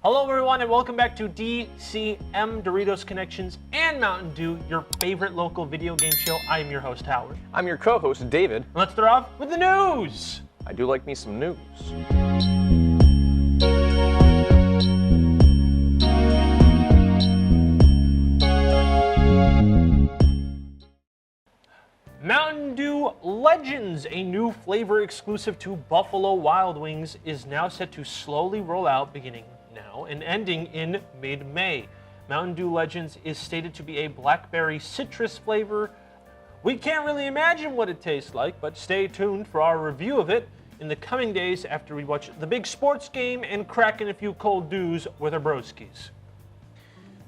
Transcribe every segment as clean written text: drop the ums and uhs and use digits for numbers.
Hello everyone and welcome back to DCM, Doritos Connections, and Mountain Dew, your favorite local video game show. I am your host, Howard. I'm your co-host, David. And let's start off with the news. I do like me some news. Mountain Dew Legends, a new flavor exclusive to Buffalo Wild Wings, is now set to slowly roll out beginning now and ending in mid-May. Mountain Dew Legends is stated to be a blackberry citrus flavor. We can't really imagine what it tastes like, but stay tuned for our review of it in the coming days after we watch the big sports game and crack in a few cold dews with our broskies.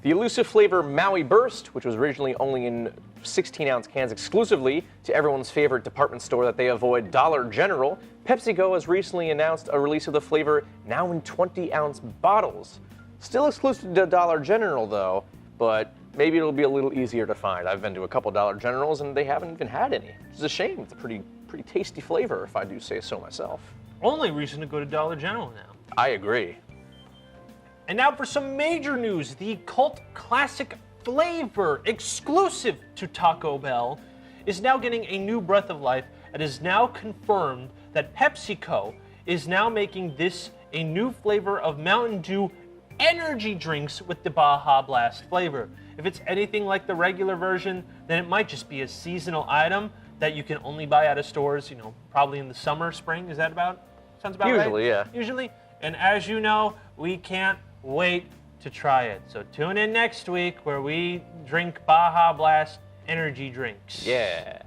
The elusive flavor Maui Burst, which was originally only in 16-ounce cans exclusively to everyone's favorite department store that they avoid, Dollar General, PepsiCo has recently announced a release of the flavor now in 20-ounce bottles. Still exclusive to Dollar General though, but maybe it'll be a little easier to find. I've been to a couple Dollar Generals and they haven't even had any. It's a shame. It's a pretty tasty flavor, if I do say so myself. Only reason to go to Dollar General now. I agree. And now for some major news. The cult classic flavor exclusive to Taco Bell is now getting a new breath of life. It is now confirmed that PepsiCo is now making this a new flavor of Mountain Dew energy drinks with the Baja Blast flavor. If it's anything like the regular version, then it might just be a seasonal item that you can only buy out of stores, probably in the summer, spring. Is that sounds about right? Usually, yeah. Usually. And as you know, we can't wait to try it. So tune in next week where we drink Baja Blast energy drinks. Yeah.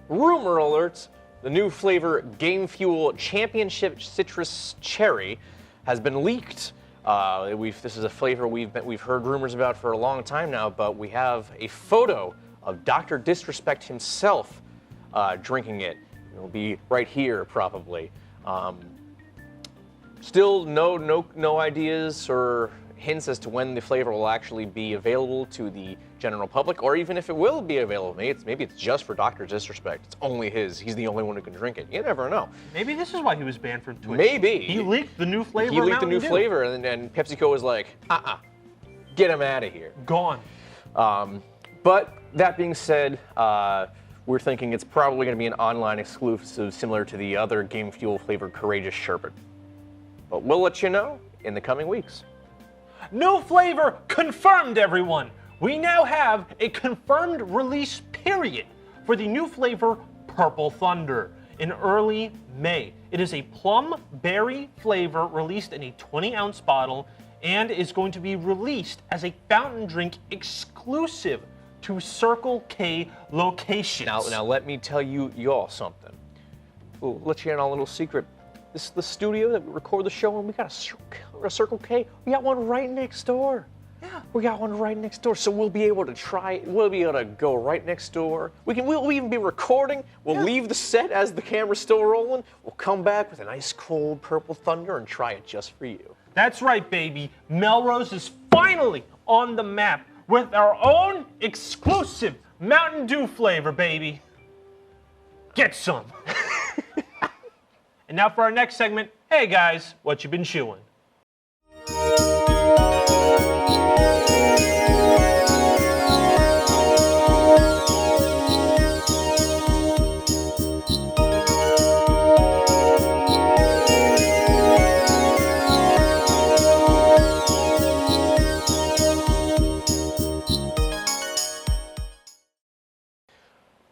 Rumor alerts, the new flavor Game Fuel Championship Citrus Cherry has been leaked. This is a flavor we've heard rumors about for a long time now, but we have a photo of Dr. Disrespect himself drinking it. It'll be right here probably. Still no ideas or hints as to when the flavor will actually be available to the general public, or even if it will be available. Maybe it's just for Dr. Disrespect. It's only his. He's the only one who can drink it. You never know. Maybe this is why he was banned from Twitch. Maybe. He leaked the new flavor. He leaked the new flavor, and PepsiCo was like, get him out of here. Gone. But that being said, we're thinking it's probably going to be an online exclusive similar to the other Game Fuel flavored Courageous Sherbet. But we'll let you know in the coming weeks. New flavor confirmed, everyone. We now have a confirmed release period for the new flavor Purple Thunder in early May. It is a plum berry flavor released in a 20-ounce bottle and is going to be released as a fountain drink exclusive to Circle K locations. Now let me tell you all something. We'll let you in on a little secret. This is the studio that we record the show, and we got a Circle K. We got one right next door. Yeah, we got one right next door, so we'll be able to try. We'll be able to go right next door. We'll even be recording. We'll leave the set as the camera's still rolling. We'll come back with an ice cold Purple Thunder and try it just for you. That's right, baby. Melrose is finally on the map with our own exclusive Mountain Dew flavor, baby. Get some. And now for our next segment, hey guys, what you been chewing?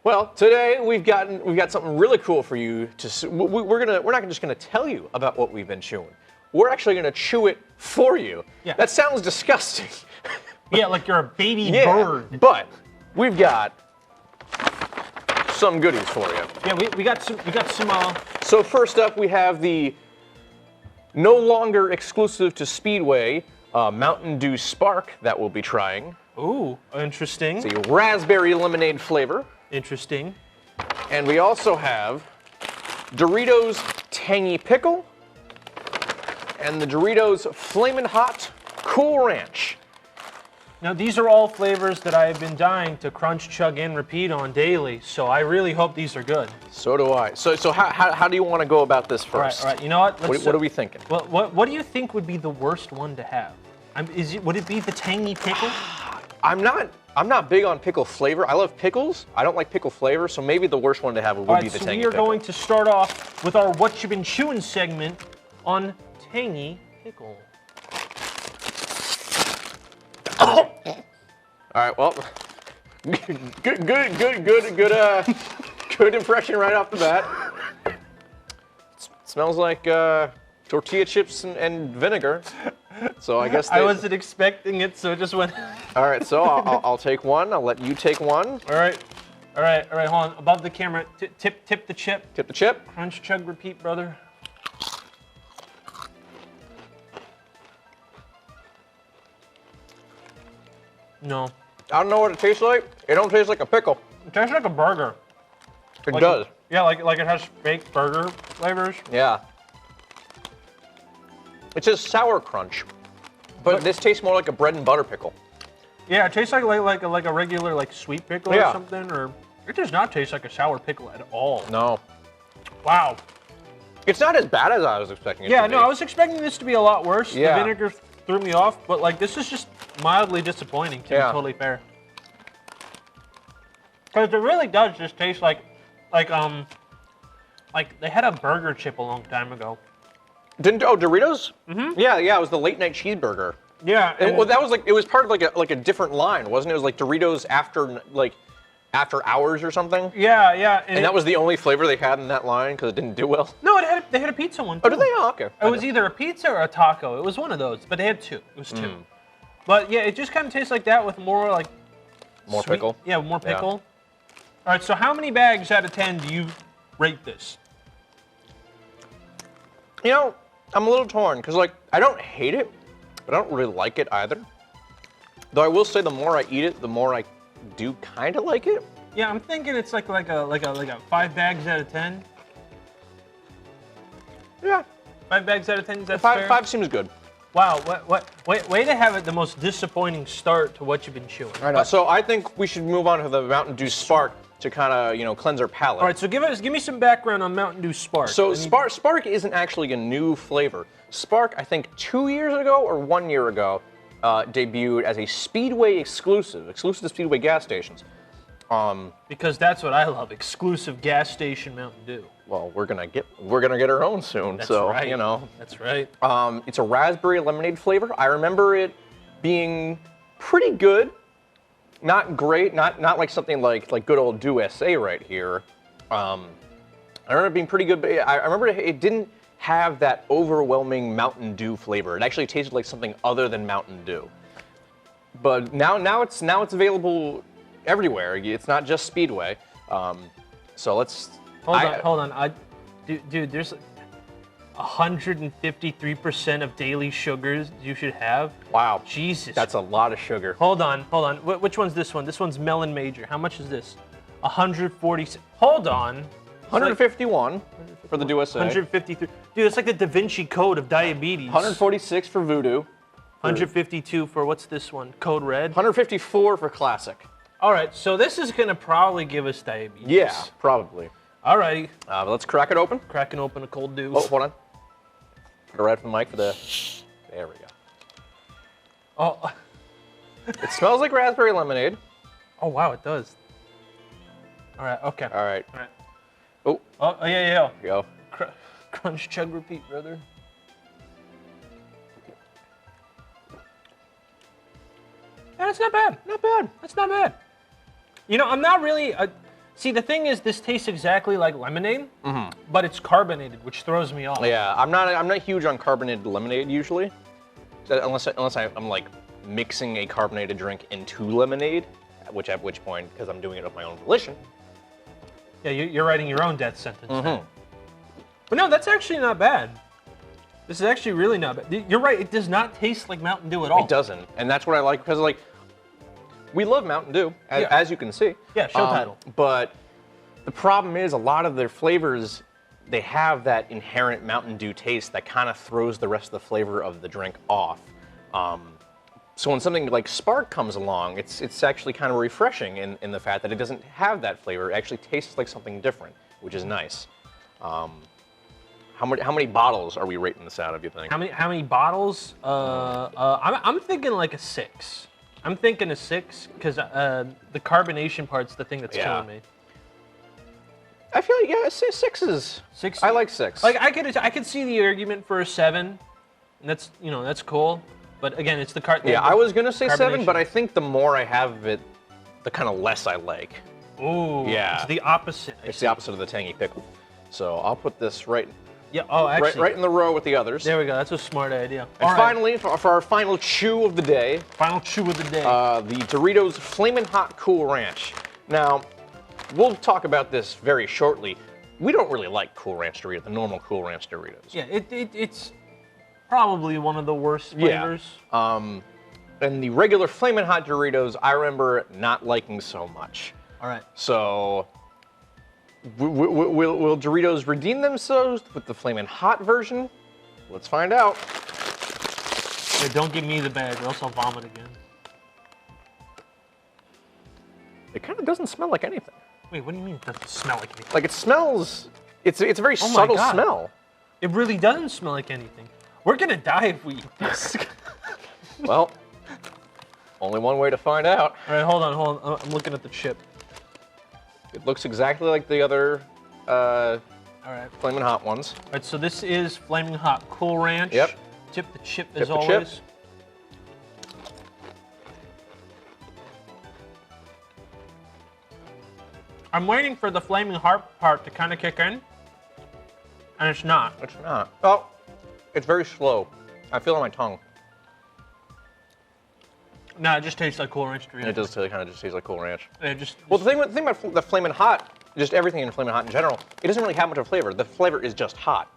Well, today we've got something really cool for you to. We're not just gonna tell you about what we've been chewing. We're actually gonna chew it for you. Yeah. That sounds disgusting. Yeah, like you're a baby bird. But we've got some goodies for you. Yeah, we got some. So first up, we have the no longer exclusive to Speedway Mountain Dew Spark that we'll be trying. Ooh, interesting. It's a raspberry lemonade flavor. Interesting. And we also have Doritos Tangy Pickle and the Doritos Flamin' Hot Cool Ranch. Now, these are all flavors that I have been dying to crunch, chug, and repeat on daily, so I really hope these are good. So do I. So how do you want to go about this first? All right. You know what? What are we thinking? What do you think would be the worst one to have? Would it be the tangy pickle? I'm not big on pickle flavor. I love pickles. I don't like pickle flavor, so maybe the worst one to have would be the tangy pickle. We are going to start off with our What You Been Chewing segment on tangy pickle. All right, well, good impression right off the bat. Smells like tortilla chips and vinegar. So I guess I wasn't expecting it, so it just went. All right, so I'll take one. I'll let you take one. All right, hold on. Above the camera, tip the chip. Tip the chip. Crunch, chug, repeat, brother. No. I don't know what it tastes like. It don't taste like a pickle. It tastes like a burger. It does. Yeah, like it has fake burger flavors. Yeah. It says sour crunch, but this tastes more like a bread and butter pickle. Yeah, it tastes like a regular sweet pickle or something, or it does not taste like a sour pickle at all. No. Wow. It's not as bad as I was expecting it to be. Yeah, no, I was expecting this to be a lot worse. Yeah. The vinegar threw me off, but this is just mildly disappointing, to be totally fair. Because it really does just taste like they had a burger chip a long time ago. Doritos? Mm-hmm. Yeah, it was the late night cheeseburger. Yeah. Well, that was it was part of like a different line, wasn't it? It was like Doritos after hours or something. Yeah. And that was the only flavor they had in that line because it didn't do well. No, they had a pizza one too. Oh, did they? Oh, okay. It was either a pizza or a taco. It was one of those, but they had two. It was two. But yeah, it just kind of tastes like that with more more sweet, pickle. Yeah, more pickle. All right, so how many bags out of 10 do you rate this? You know, I'm a little torn because I don't hate it, but I don't really like it either. Though I will say the more I eat it, the more I do kind of like it. Yeah, I'm thinking it's like a 5 bags out of 10. Yeah. 5 bags out of 10, is that fair? 5 seems good. Wow, way to have it the most disappointing start to What You've Been Chewing. I know. So I think we should move on to the Mountain Dew Spark to kind of, cleanse our palate. All right, so give me some background on Mountain Dew Spark. So Spark isn't actually a new flavor. Spark, I think 2 years ago or 1 year ago, debuted as a Speedway exclusive to Speedway gas stations. Because that's what I love, exclusive gas station Mountain Dew. Well, we're gonna get our own soon. That's so right. That's right. It's a raspberry lemonade flavor. I remember it being pretty good, not great, not like something like good old Dew SA right here. I remember it being pretty good, but I remember it didn't have that overwhelming Mountain Dew flavor. It actually tasted like something other than Mountain Dew. But now it's available everywhere. It's not just Speedway. So let's. Hold on. Dude, there's 153% of daily sugars you should have. Wow. Jesus. That's a lot of sugar. Hold on. Which one's this one? This one's Melon Major. How much is this? 140. Hold on. 151 for the Dew SA. 153. Dude, it's like the Da Vinci Code of diabetes. 146 for Voodoo. 152 for what's this one? Code Red. 154 for Classic. All right, so this is gonna probably give us diabetes. Yeah, probably. All righty. But let's crack it open. Cracking open a cold Dew. Oh, hold on. Put it right from the mic for the. There we go. Oh. It smells like raspberry lemonade. Oh wow, it does. All right. Okay. All right. Oh, yeah. Here we go. Crunch, chug, repeat, brother. Yeah, that's not bad. Not bad. That's not bad. I'm not really. See, the thing is, this tastes exactly like lemonade, but it's carbonated, which throws me off. Yeah, I'm not huge on carbonated lemonade usually, unless I'm like mixing a carbonated drink into lemonade, at which point, because I'm doing it of my own volition. Yeah, you're writing your own death sentence. But no, that's actually not bad. This is actually really not bad. You're right, it does not taste like Mountain Dew at all. It doesn't, and that's what I like, because we love Mountain Dew, as you can see. Yeah, show title. But the problem is a lot of their flavors, they have that inherent Mountain Dew taste that kind of throws the rest of the flavor of the drink off. So when something like Spark comes along, it's actually kind of refreshing in the fact that it doesn't have that flavor. It actually tastes like something different, which is nice. How many bottles are we rating this out of, you think? How many bottles? I'm thinking like a 6. I'm thinking a 6 because the carbonation part's the thing that's killing me. I feel like, yeah, 6 is... 6. I like 6. Like I could see the argument for a 7. And that's cool. But again, it's the card. Yeah, I was gonna say 7, but I think the more I have of it, the kind of less I like. Ooh. Yeah. It's the opposite. It's the opposite of the tangy pickle. So I'll put this right. Yeah. Oh, actually. Right in the row with the others. There we go. That's a smart idea. And finally, for our final chew of the day. Final chew of the day. The Doritos Flamin' Hot Cool Ranch. Now, we'll talk about this very shortly. We don't really like Cool Ranch Doritos, the normal Cool Ranch Doritos. Yeah, it's probably one of the worst flavors. Yeah. And the regular Flamin' Hot Doritos, I remember not liking so much. All right. So, will Doritos redeem themselves with the Flamin' Hot version? Let's find out. Hey, don't give me the bag, or else I'll vomit again. It kind of doesn't smell like anything. Wait, what do you mean it doesn't smell like anything? Like it smells. It's a very subtle smell. It really doesn't smell like anything. We're gonna die if we eat this. Well, only one way to find out. All right, hold on. I'm looking at the chip. It looks exactly like the other All right. Flamin' Hot ones. All right, so this is Flaming Hot Cool Ranch. Yep. Tip the chip Tip as the always. chip. I'm waiting for the Flaming Hot part to kind of kick in, and it's not. It's not. Oh, it's very slow. I feel it on my tongue. No, it just tastes like Cool Ranch Doritos. And it does kind of just taste like Cool Ranch. Well, the thing about the Flamin' Hot, just everything in Flamin' Hot in general, it doesn't really have much of a flavor. The flavor is just hot.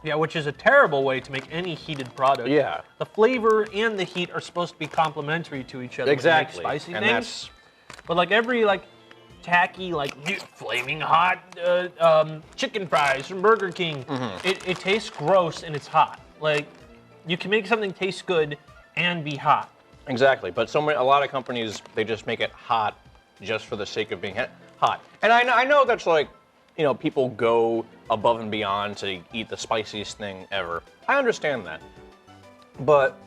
Yeah, which is a terrible way to make any heated product. Yeah. The flavor and the heat are supposed to be complementary to each other. Exactly. When you make spicy and things. But like every tacky new Flaming Hot chicken fries from Burger King, it tastes gross and it's hot. Like you can make something taste good and be hot. Exactly, but a lot of companies, they just make it hot just for the sake of being hot. And I know that's people go above and beyond to eat the spiciest thing ever. I understand that. But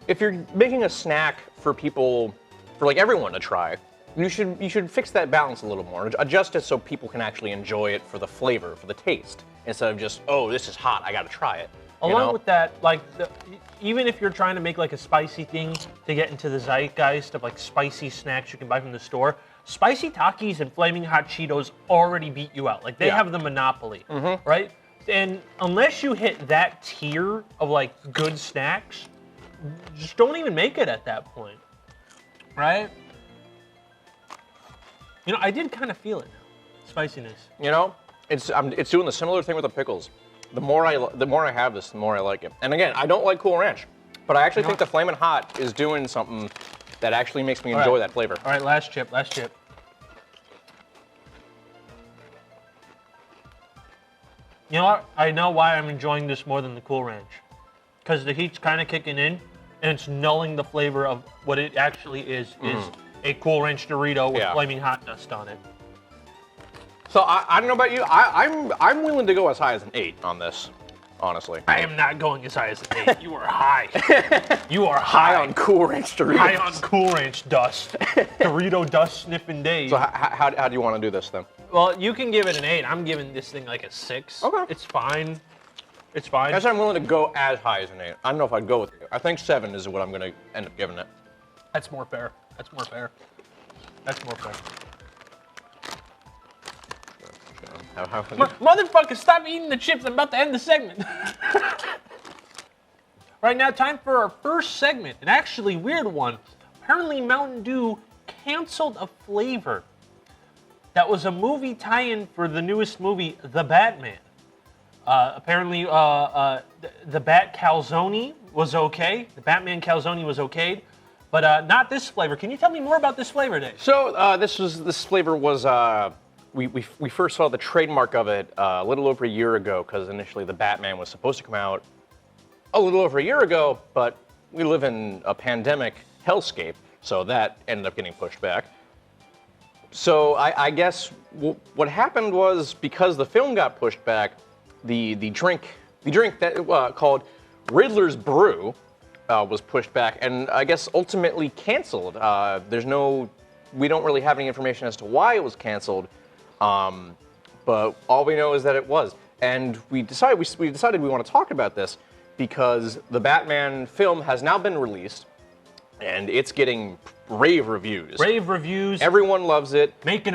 if you're making a snack for people, for everyone to try, you should fix that balance a little more. Adjust it so people can actually enjoy it for the flavor, for the taste, instead of just, oh, this is hot, I gotta try it. Along with that, even if you're trying to make a spicy thing to get into the zeitgeist of spicy snacks you can buy from the store, spicy Takis and Flaming Hot Cheetos already beat you out. They have the monopoly, right? And unless you hit that tier of good snacks, just don't even make it at that point, right? I did kind of feel it now, spiciness. It's doing the similar thing with the pickles. The more I have this, the more I like it. And again, I don't like Cool Ranch, but I actually think the Flamin' Hot is doing something that actually makes me enjoy that flavor. All right, last chip. You know what? I know why I'm enjoying this more than the Cool Ranch. Because the heat's kind of kicking in, and it's nulling the flavor of what it actually is a Cool Ranch Dorito with Flaming Hot dust on it. So I don't know about you. I'm willing to go as high as an 8 on this, honestly. I am not going as high as an 8. You are high. You are high on Cool Ranch Doritos. High on Cool Ranch dust. Dorito dust sniffing Dave. So how do you want to do this then? Well, you can give it an 8. I'm giving this thing a 6. Okay. It's fine. It's fine. I guess I'm willing to go as high as an 8. I don't know if I'd go with it. I think 7 is what I'm going to end up giving it. That's more fair. Motherfucker, stop eating the chips. I'm about to end the segment. Right now, time for our first segment. An actually weird one. Apparently, Mountain Dew canceled a flavor that was a movie tie-in for the newest movie, The Batman. Apparently, the Bat Calzone was okay. The Batman Calzone was okayed, but not this flavor. Can you tell me more about this flavor, Dave? So this flavor was we first saw the trademark of it a little over a year ago because initially the Batman was supposed to come out a little over a year ago, but we live in a pandemic hellscape, so that ended up getting pushed back. So I guess what happened was because the film got pushed back, the drink that called Riddler's Brew was pushed back, and I guess ultimately canceled. We don't really have any information as to why it was canceled, but all we know is that it was. And we decided we want to talk about this because the Batman film has now been released, and it's getting rave reviews. Rave reviews. Everyone loves it. Making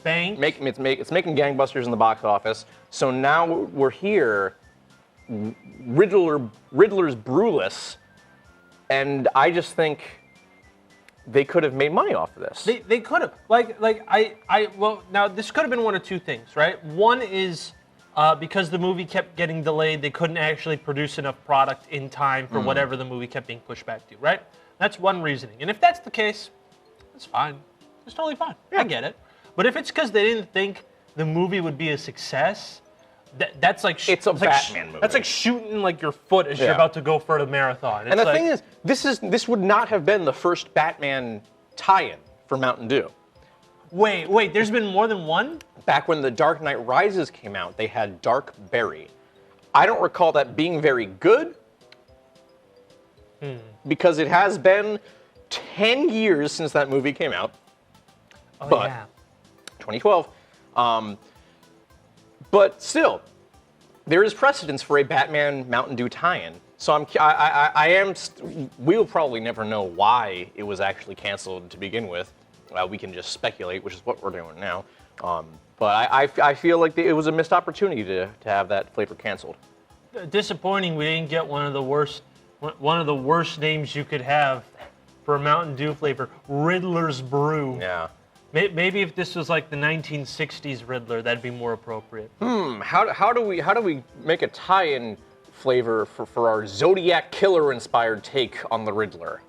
bank. It's making gangbusters in the box office. So now we're here, Riddler's Brewless, and I just think they could have made money off of this. They could have. Well, now this could have been one of two things, right? One is because the movie kept getting delayed, they couldn't actually produce enough product in time for whatever the movie kept being pushed back to, right? That's one reasoning. And if that's the case, that's fine. It's totally fine. Yeah. I get it. But if it's because they didn't think the movie would be a success, that's like it's a Batman movie. That's like shooting like your foot as you're about to go for the marathon. And the thing is, this would not have been the first Batman tie-in for Mountain Dew. Wait, there's been more than one? Back when The Dark Knight Rises came out, they had Dark Berry. I don't recall that being very good, because it has been 10 years since that movie came out. Oh, but yeah. 2012. But still, there is precedence for a Batman Mountain Dew tie-in. So we will probably never know why it was actually canceled to begin with. We can just speculate, which is what we're doing now. But I feel like it was a missed opportunity to have that flavor canceled. Disappointing we didn't get one of the worst names you could have for a Mountain Dew flavor, Riddler's Brew. Yeah. Maybe if this was like the 1960s Riddler, that'd be more appropriate. How do we make a tie-in flavor for our Zodiac Killer inspired take on the Riddler?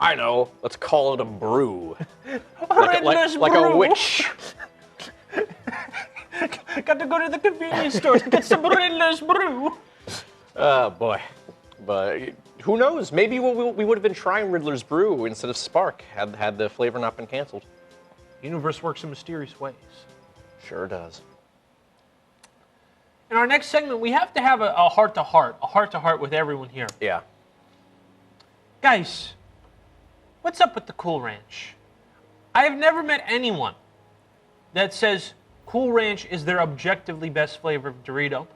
I know. Let's call it a brew. like a witch. Got to go to the convenience store to get some Riddler's Brew. Oh boy, but who knows? Maybe we would have been trying Riddler's Brew instead of Spark had the flavor not been canceled. Universe works in mysterious ways. Sure does. In our next segment, we have to have a heart-to-heart with everyone here. Yeah. Guys, what's up with the Cool Ranch? I have never met anyone that says Cool Ranch is their objectively best flavor of Dorito.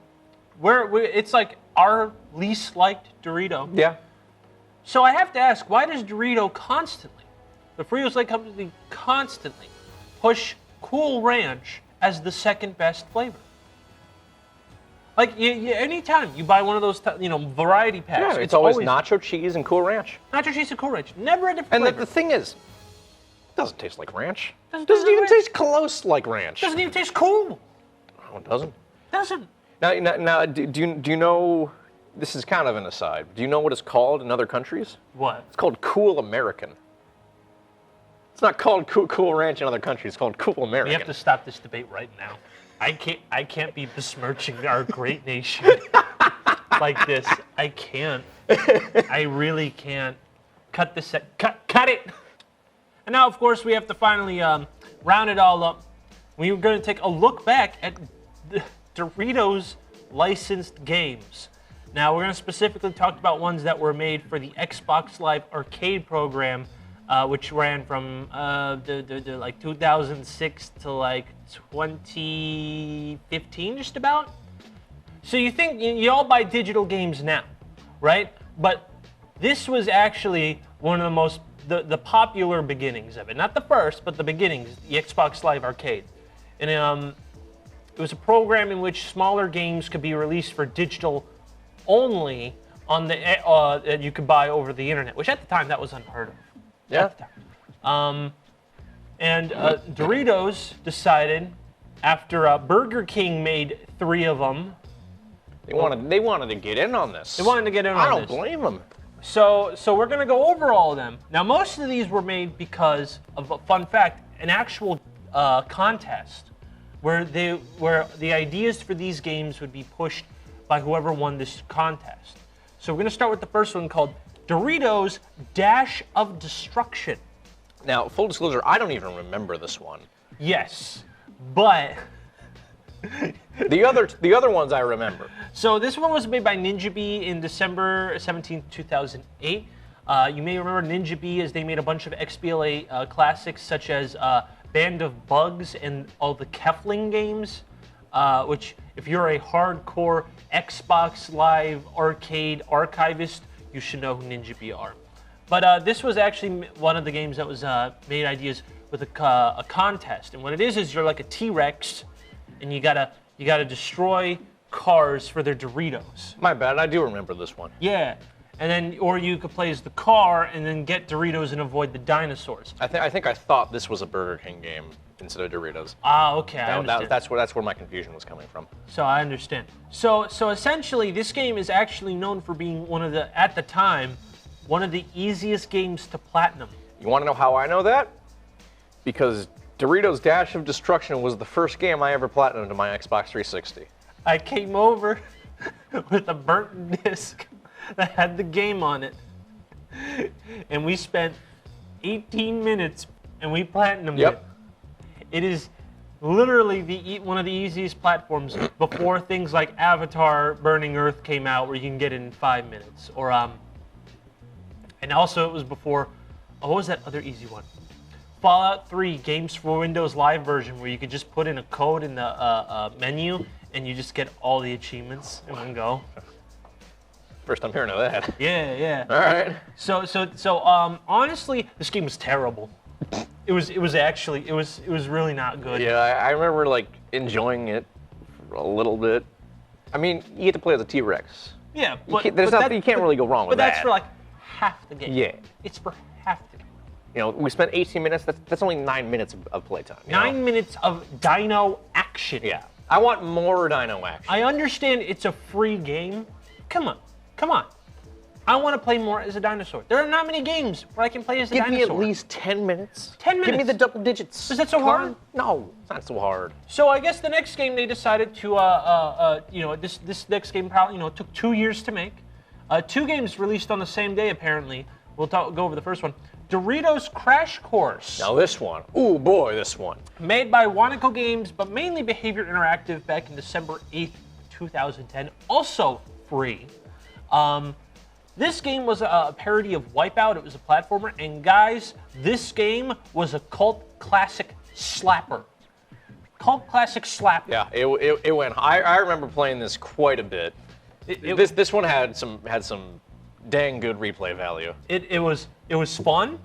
It's like our least liked Dorito. Yeah. So I have to ask, why does Dorito constantly, the Frito-Lay company constantly, push Cool Ranch as the second best flavor? Like, anytime you buy one of those, variety packs, it's always nacho cheese and Cool Ranch. Nacho cheese and Cool Ranch. Never a different flavor. And the thing is, it doesn't taste like ranch. Doesn't even taste close like ranch. Doesn't even taste cool. No, it doesn't. Doesn't. Now, do you know, this is kind of an aside, do you know what it's called in other countries? What? It's called Cool American. It's not called Cool Ranch in other countries, it's called Cool American. We have to stop this debate right now. I can't be besmirching our great nation like this. I can't. I really can't. Cut this. Cut it. And now, of course, we have to finally round it all up. We're going to take a look back at Doritos licensed games. Now, we're going to specifically talk about ones that were made for the Xbox Live Arcade program, which ran from like 2006 to like 2015, just about. So you think you all buy digital games now, right? But this was actually one of the popular beginnings of it. Not the first, but the beginnings, the Xbox Live Arcade. And it was a program in which smaller games could be released for digital only on that you could buy over the internet, which at the time that was unheard of. Yeah. And Doritos decided, after Burger King made 3 of them, they wanted to get in on this. They wanted to get in on this. I this. don't blame them. So we're going to go over all of them. Now, most of these were made because of a fun fact, an actual contest where the ideas for these games would be pushed by whoever won this contest. So we're going to start with the first one called Doritos Dash of Destruction. Now, full disclosure, I don't even remember this one. Yes, but The other ones I remember. so this one was made by Ninja Bee in December 17th, 2008. You may remember Ninja Bee as they made a bunch of XBLA classics such as Band of Bugs and all the Kefling games, which if you're a hardcore Xbox Live arcade archivist, you should know who Ninja Bee are. But this was actually one of the games that was made ideas with a contest. And what it is you're like a T-Rex, and you gotta destroy cars for their Doritos. My bad, I do remember this one. Yeah. And then, or you could play as the car and then get Doritos and avoid the dinosaurs. I think I thought this was a Burger King game instead of Doritos. Ah, okay, I understand. That's where my confusion was coming from. So I understand. So essentially, this game is actually known for being at the time, one of the easiest games to platinum. You want to know how I know that? Because Doritos Dash of Destruction was the first game I ever platinumed to my Xbox 360. I came over with a burnt disc that had the game on it, and we spent 18 minutes and we platinumed it. It is literally one of the easiest platforms before things like Avatar: Burning Earth came out, where you can get it in 5 minutes. Or and also it was before. What was that other easy one? Fallout 3 Games for Windows Live version, where you could just put in a code in the menu and you just get all the achievements in one go. First time hearing of that. Yeah. All right. So honestly, this game was terrible. It was really not good. Yeah, I remember like enjoying it for a little bit. I mean, you get to play as a T-Rex. Yeah, You can't really go wrong with that. But that. that's for like half the game. Yeah. It's for half the game. You know, we spent 18 minutes. That's only 9 minutes of playtime. 9 minutes of dino action. Yeah. I want more dino action. I understand it's a free game. Come on. I want to play more as a dinosaur. There are not many games where I can play as a dinosaur. Give me at least 10 minutes. 10 minutes? Give me the double digits. Is that so hard? No, it's not so hard. So I guess the next game they decided to, this next game probably, took 2 years to make. 2 games released on the same day, apparently. We'll go over the first one. Doritos Crash Course. Now this one. Ooh, boy, this one. Made by Wanaco Games, but mainly Behavior Interactive back in December 8th, 2010. Also free. This game was a parody of Wipeout. It was a platformer. And guys, this game was a cult classic slapper. Cult classic slapper. Yeah, it went. I remember playing this quite a bit. This one had some dang good replay value. It was fun.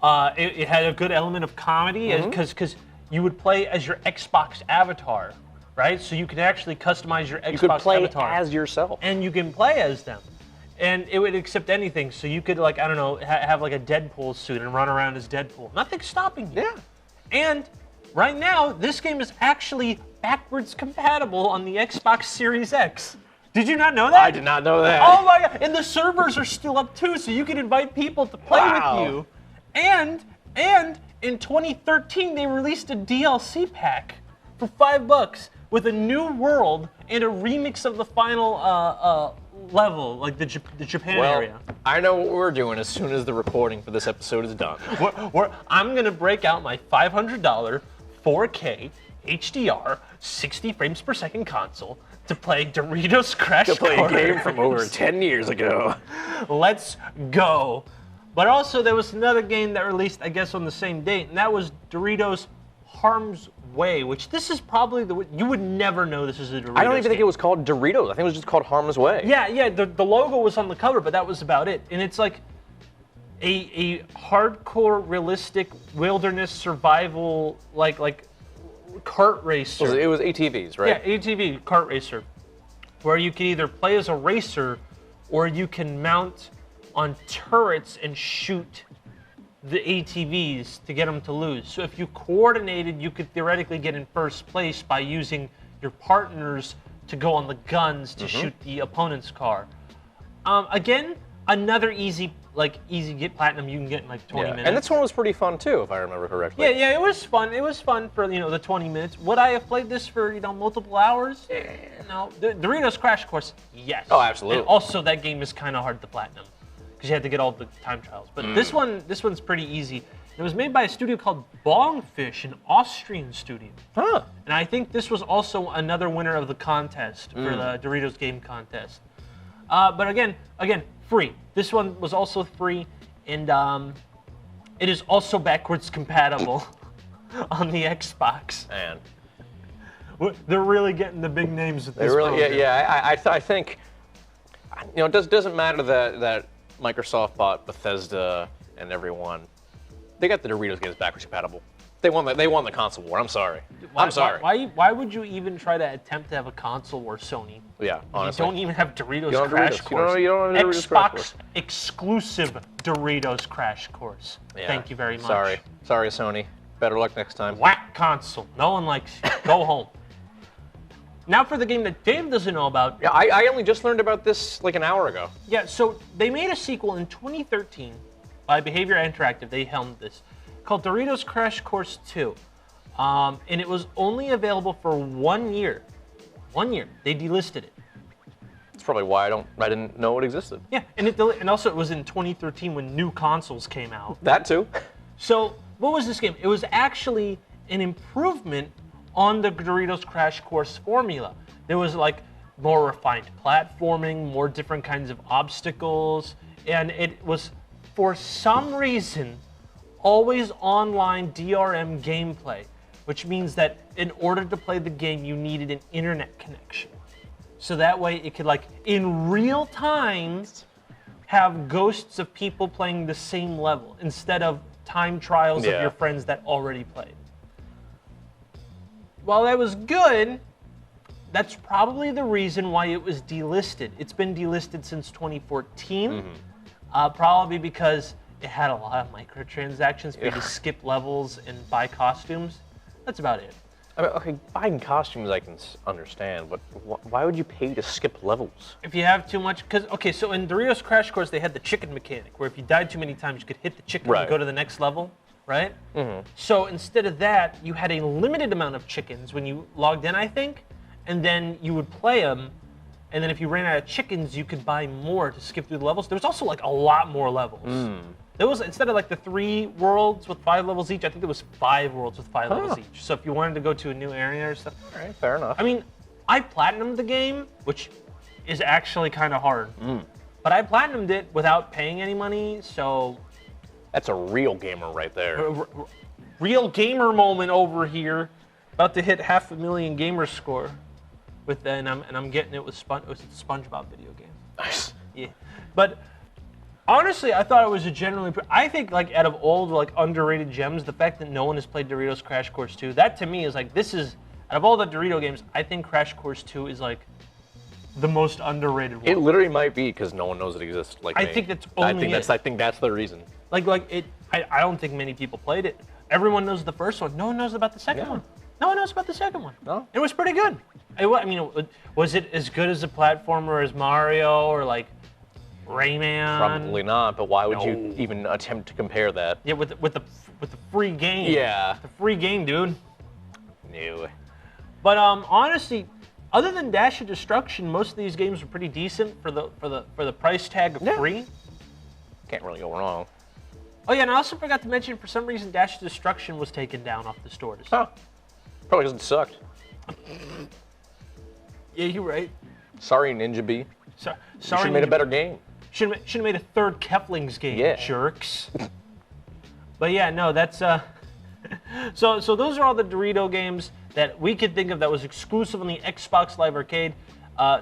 It had a good element of comedy because you would play as your Xbox avatar, right? So you can actually customize your Xbox avatar. You could play as yourself. And you can play as them. And it would accept anything. So you could, like, I don't know, have like a Deadpool suit and run around as Deadpool. Nothing's stopping you. Yeah. And right now, this game is actually backwards compatible on the Xbox Series X. Did you not know that? I did not know that. Oh my god! And the servers are still up too, so you can invite people to play with you. And in 2013, they released a DLC pack for $5 with a new world and a remix of the final level, like the Japan area. I know what we're doing as soon as the recording for this episode is done. I'm gonna break out my $500 4K HDR 60 frames per second console to play Doritos Crash Course. To play a game from over 10 years ago. Let's go. But also there was another game that released, I guess, on the same date, and that was Doritos Harm's Way, which this is probably you would never know this is a Doritos I don't even think game. it was called Doritos. I think it was just called Harm's Way. Yeah, the logo was on the cover, but that was about it. And it's like a hardcore, realistic wilderness survival, like kart racer. It was ATVs, right? Yeah, ATV, kart racer, where you can either play as a racer or you can mount on turrets and shoot the ATVs to get them to lose. So if you coordinated, you could theoretically get in first place by using your partners to go on the guns to shoot the opponent's car. Again, another easy get platinum you can get in like 20 minutes. And this one was pretty fun too, if I remember correctly. Yeah, it was fun. It was fun for the 20 minutes. Would I have played this for multiple hours? No. Doritos Crash Course, yes. Oh, absolutely. And also, that game is kind of hard to platinum because you had to get all the time trials. But this one's pretty easy. It was made by a studio called Bongfish, an Austrian studio. Huh. And I think this was also another winner of the contest for the Doritos Game Contest. But again, free. This one was also free, and it is also backwards compatible on the Xbox. Man. They're really getting the big names with this. They really, program. I think, it doesn't matter that Microsoft bought Bethesda and everyone. They got the Doritos games backwards compatible. They won the console war. I'm sorry. I'm sorry. Why would you even try to attempt to have a console war, Sony? Yeah, honestly. You don't even have Doritos You don't have Crash Doritos. Course. You don't have Doritos Crash Course. Xbox exclusive Doritos Crash Course. Yeah. Thank you very much. Sorry, Sony. Better luck next time. Whack console. No one likes you. Go home. Now for the game that Dave doesn't know about. Yeah, I only just learned about this like an hour ago. Yeah, so they made a sequel in 2013 by Behavior Interactive. They helmed this, called Doritos Crash Course 2. And it was only available for 1 year. 1 year. They delisted it. That's probably why I didn't know it existed. Yeah, and also it was in 2013 when new consoles came out. That too. So what was this game? It was actually an improvement on the Doritos Crash Course formula. There was like more refined platforming, more different kinds of obstacles, and it was, for some reason, always online DRM gameplay, which means that in order to play the game, you needed an internet connection. So that way it could, like, in real time, have ghosts of people playing the same level instead of time trials of your friends that already played. While that was good, that's probably the reason why it was delisted. It's been delisted since 2014, probably because it had a lot of microtransactions for you to skip levels and buy costumes. That's about it. I mean, okay, buying costumes I can understand, but why would you pay to skip levels? If you have too much, so in Doritos Crash Course they had the chicken mechanic, where if you died too many times you could hit the chicken and go to the next level, right? So instead of that, you had a limited amount of chickens when you logged in, I think, and then you would play them, and then if you ran out of chickens, you could buy more to skip through the levels. There was also like a lot more levels. There was, instead of like the 3 worlds with 5 levels each, I think there was 5 worlds with 5 levels each. So if you wanted to go to a new area or stuff. All right, fair enough. I mean, I platinumed the game, which is actually kind of hard. But I platinumed it without paying any money, so... That's a real gamer right there. Real gamer moment over here. About to hit 500,000 gamer score. With and I'm getting it with it's a SpongeBob video game. Nice. Yeah. But... honestly, I thought it was a generally... I think, like, out of all the, like, underrated gems, the fact that no one has played Doritos Crash Course 2, that to me is, like, this is... out of all the Dorito games, I think Crash Course 2 is, like, the most underrated one. It literally might be because no one knows it exists. Like I me. think that's only I think that's the reason. I don't think many people played it. Everyone knows the first one. No one knows about the second one. No one knows about the second one. No. It was pretty good. Was it as good as a platformer as Mario or, like, Rayman? Probably not, but why would you even attempt to compare that? Yeah, with the free game. Yeah. The free game, dude. No. But honestly, other than Dash of Destruction, most of these games were pretty decent for the price tag of free. Can't really go wrong. Oh yeah, and I also forgot to mention, for some reason, Dash of Destruction was taken down off the stores. Huh. Probably because it sucked. Yeah, you're right. Sorry, Ninja B. Sorry, should have made a better game. Should have made a third Kefling's game, jerks. But yeah, no, that's so those are all the Dorito games that we could think of that was exclusive on the Xbox Live Arcade.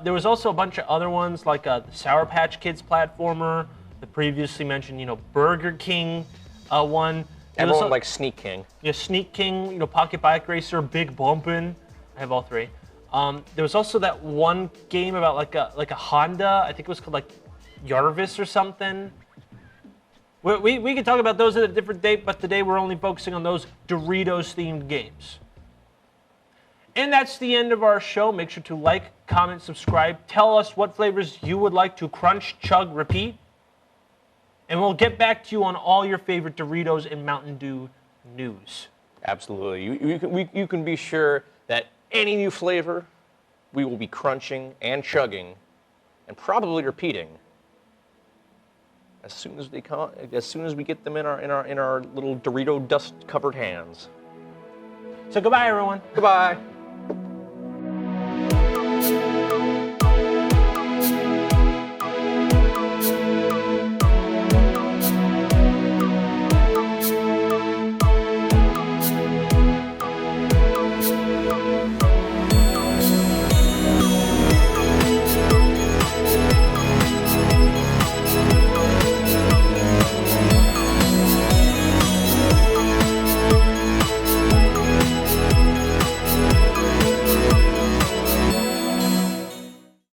There was also a bunch of other ones, like the Sour Patch Kids platformer, the previously mentioned, Burger King one. Everyone likes Sneak King. Yeah, Sneak King, Pocket Bike Racer, Big Bumpin'. I have all 3. There was also that one game about like a Honda. I think it was called like Yarvis or something. We can talk about those at a different date, but today we're only focusing on those Doritos-themed games. And that's the end of our show. Make sure to like, comment, subscribe. Tell us what flavors you would like to crunch, chug, repeat. And we'll get back to you on all your favorite Doritos and Mountain Dew news. Absolutely. You can be sure that any new flavor, we will be crunching and chugging and probably repeating as soon as we get them in our little Dorito dust covered hands. So goodbye, everyone. Goodbye.